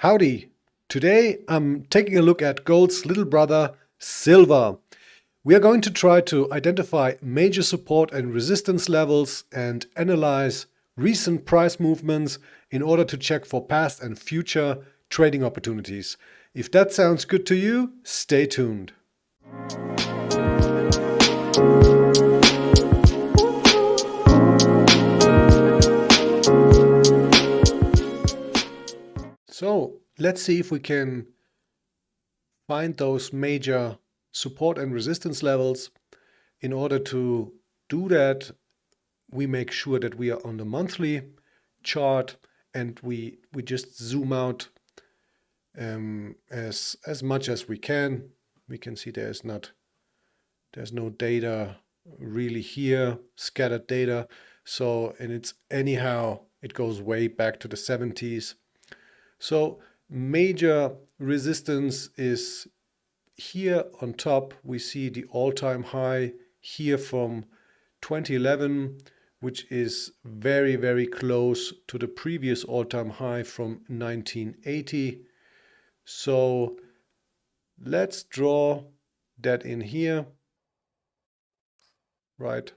Howdy! Today I'm taking a look at gold's little brother, silver. We are going to try to identify major support and resistance levels and analyze recent price movements in order to check for past and future trading opportunities. If that sounds good to you, stay tuned. So let's see if we can find those major support and resistance levels. In order to do that, we make sure that we are on the monthly chart and we just zoom out as much as we can. We can see there's no data really here, scattered data. So, and it's anyhow, it goes way back to the 70s. So major resistance is here on top. We see the all-time high here from 2011, which is very, very close to the previous all-time high from 1980. So let's draw that in here, right?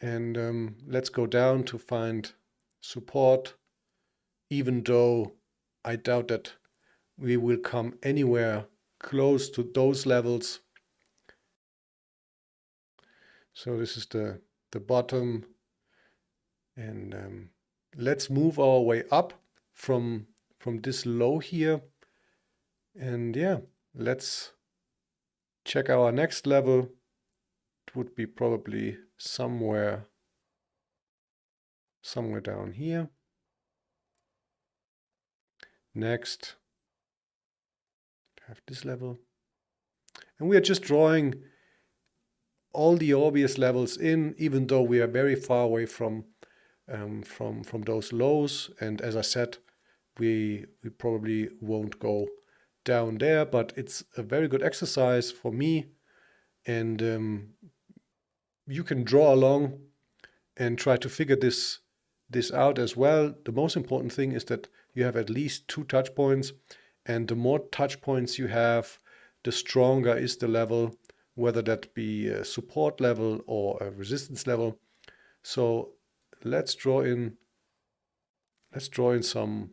And let's go down to find support, even though I doubt that we will come anywhere close to those levels. So this is the bottom, and let's move our way up from this low here. And yeah, let's check our next level. It would be probably somewhere down here. Next, have this level. And we are just drawing all the obvious levels in, even though we are very far away from those lows. And as I said, we probably won't go down there, but it's a very good exercise for me. And you can draw along and try to figure this out as well. The most important thing is that you have at least 2 touch points, and the more touch points you have, the stronger is the level, whether that be a support level or a resistance level. So let's draw in some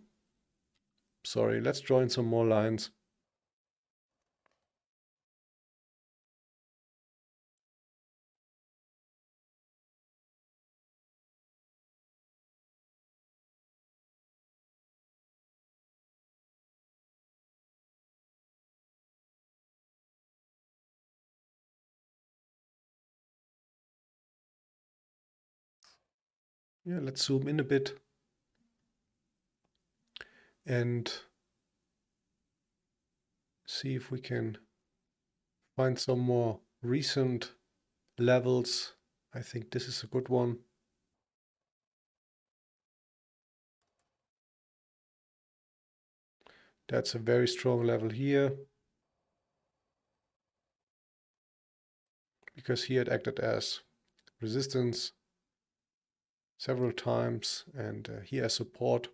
more lines. Yeah, let's zoom in a bit and see if we can find some more recent levels. I think this is a good one. That's a very strong level here, because here it acted as resistance several times, and here as support.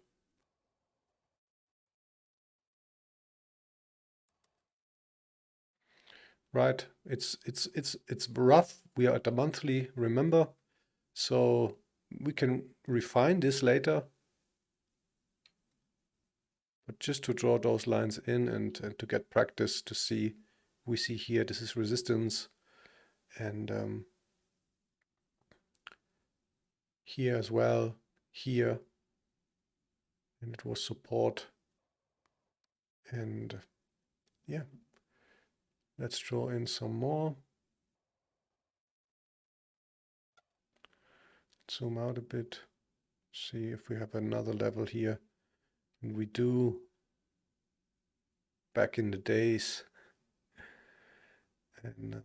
Right, it's rough. We are at the monthly, remember, so we can refine this later. But just to draw those lines in and to get practice to see, we see here this is resistance, and here as well, here, and it was support. And yeah, let's draw in some more. Zoom out a bit, see if we have another level here. And we do, back in the days. And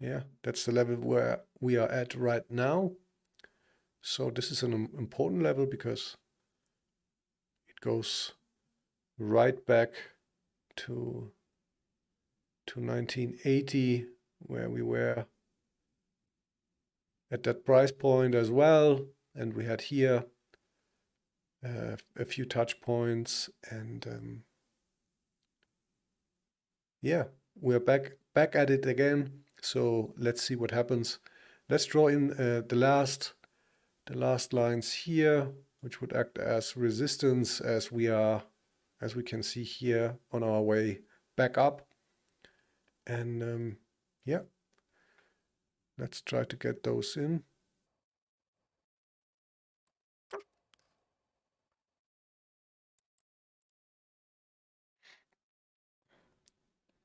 yeah, that's the level where we are at right now. So this is an important level because it goes right back to 1980, where we were at that price point as well. and we had here a few touch points, and yeah, we're back at it again. So let's see what happens. Let's draw in the last lines here, which would act as resistance as we can see here on our way back up. And yeah, let's try to get those in.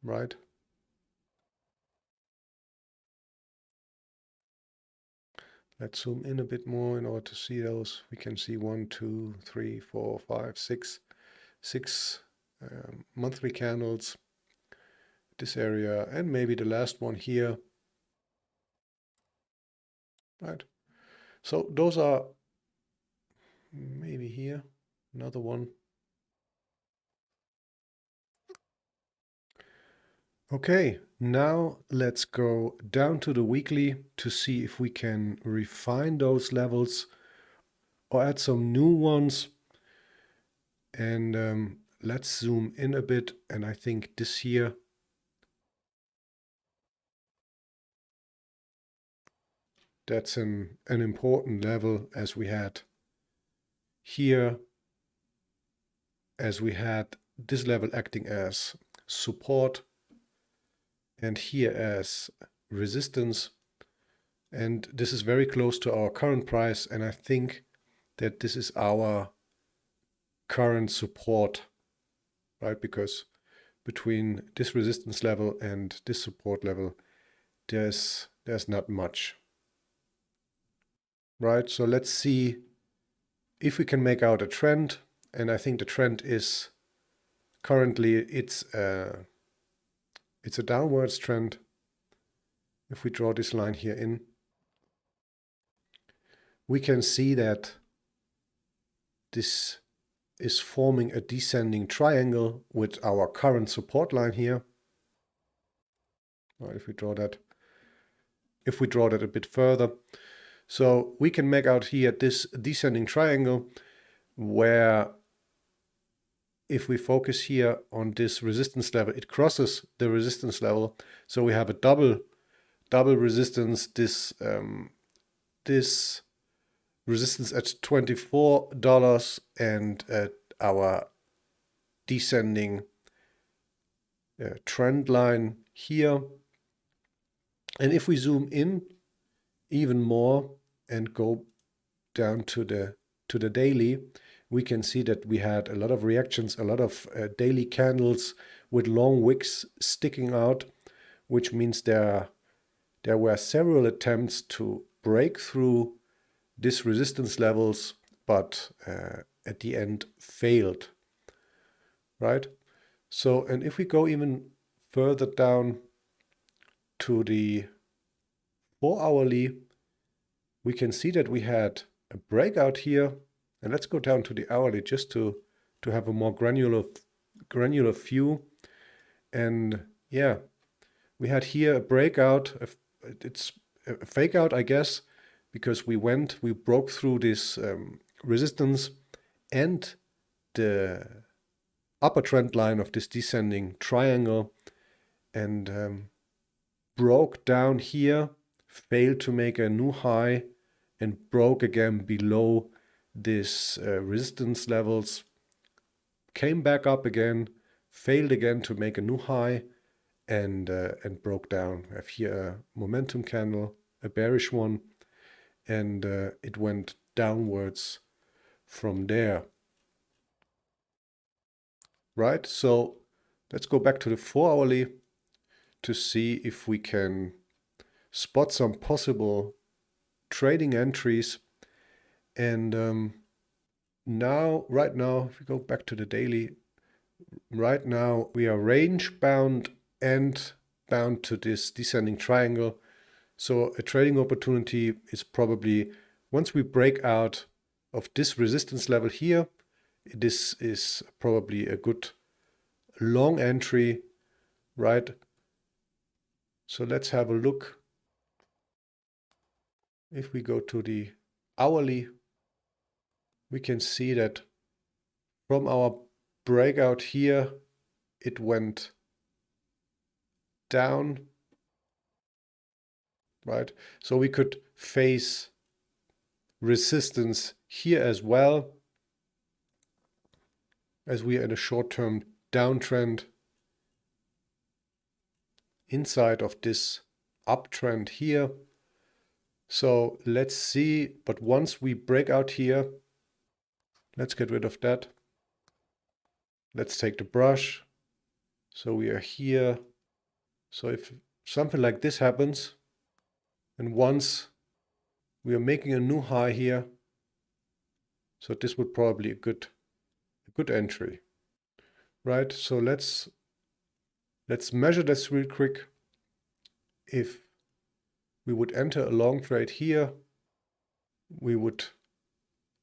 Right. Let's zoom in a bit more in order to see those. We can see 1, 2, 3, 4, 5, 6, 6 monthly candles, this area, and maybe the last one here. Right. So those are maybe here, another one. Okay, now let's go down to the weekly to see if we can refine those levels or add some new ones. And let's zoom in a bit. And I think this here, that's an important level, as we had here, as we had this level acting as support and here as resistance. And this is very close to our current price. And I think that this is our current support, right? Because between this resistance level and this support level, there's not much, right? So let's see if we can make out a trend. And I think the trend is currently it's a downwards trend. If we draw this line here in, we can see that this is forming a descending triangle with our current support line here. Well, if we draw that a bit further, so we can make out here this descending triangle where if we focus here on this resistance level, it crosses the resistance level. So we have a double resistance, this resistance at $24 and our descending trend line here. And if we zoom in even more and go down to the daily, we can see that we had a lot of reactions, a lot of daily candles with long wicks sticking out, which means there were several attempts to break through these resistance levels, but at the end failed, right? So, and if we go even further down to the 4-hourly, we can see that we had a breakout here. And let's go down to the hourly just to have a more granular view. And yeah, we had here a breakout. It's a fake out, I guess, because we broke through this resistance and the upper trend line of this descending triangle, and broke down here, failed to make a new high, and broke again below this resistance levels, came back up again, failed again to make a new high, and broke down. We have here a momentum candle, a bearish one, and it went downwards from there. Right, so let's go back to the 4-hourly to see if we can spot some possible trading entries. And right now, if we go back to the daily, right now we are range bound and bound to this descending triangle. So a trading opportunity is probably once we break out of this resistance level here, this is probably a good long entry, right? So let's have a look. If we go to the hourly, we can see that from our breakout here, it went down, right? So we could face resistance here as well, as we are in a short-term downtrend inside of this uptrend here. So let's see, but once we break out here, let's get rid of that. Let's take the brush. So we are here. So if something like this happens, and once we are making a new high here, so this would probably be a good entry, right? So let's measure this real quick. If we would enter a long trade here, we would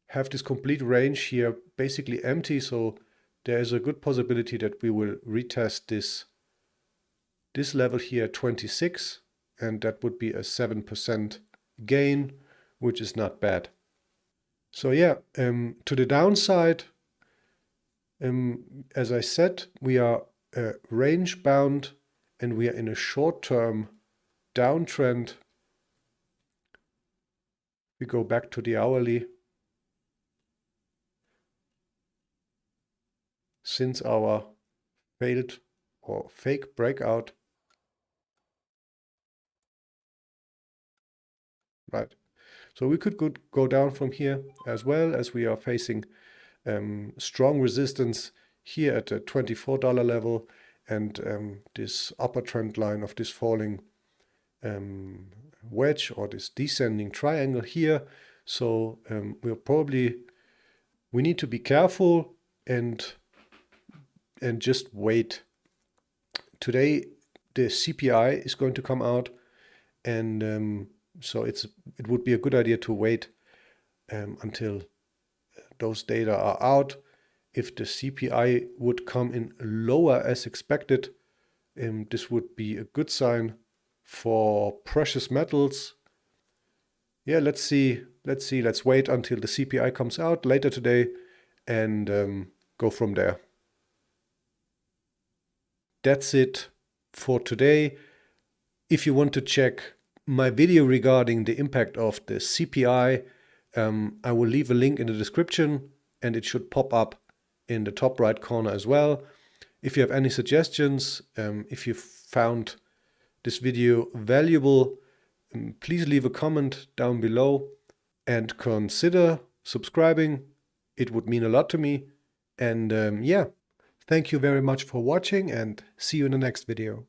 have this complete range here basically empty. So there is a good possibility that we will retest this level here at 26, and that would be a 7% gain, which is not bad. So yeah, to the downside, as I said, we are range bound and we are in a short-term downtrend. We go back to the hourly. Since our failed or fake breakout, right? So we could go down from here as well, as we are facing strong resistance here at the $24 level and this upper trend line of this falling wedge or this descending triangle here. So we need to be careful and just wait. Today the CPI is going to come out, and so it would be a good idea to wait until those data are out. If the CPI would come in lower as expected, this would be a good sign for precious metals. Yeah, let's see. Let's wait until the CPI comes out later today and go from there. That's it for today. If you want to check my video regarding the impact of the CPI, I will leave a link in the description and it should pop up in the top right corner as well. If you have any suggestions, if you found this video valuable, please leave a comment down below and consider subscribing. It would mean a lot to me. And yeah, thank you very much for watching and see you in the next video.